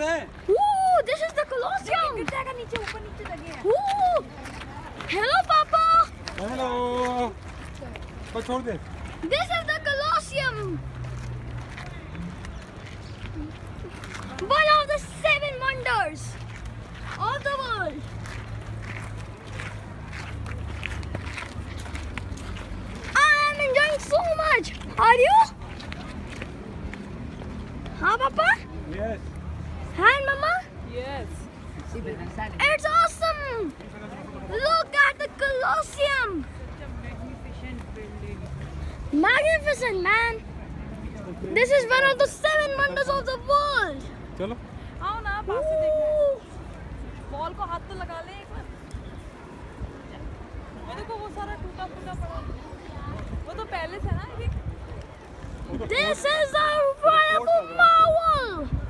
Ooh, this is the Colosseum. Ooh. Hello, Papa. Hello को छोड़ दे This is the Colosseum. One of the 7 wonders of the world. I am enjoying so much. Are you? Huh, Papa? Yes Hi, Mama. Yes. It's awesome. Look at the Colosseum. Such a magnificent building. Magnificent, man. This is one of the 7 wonders of the world. चलो आओ ना पास से देखो Ooh. Ball को हाथ तो लगा ले एक बार वो देखो वो सारा टूटा फूटा पड़ा वो तो पहले से ना I think This is a wonderful marvel.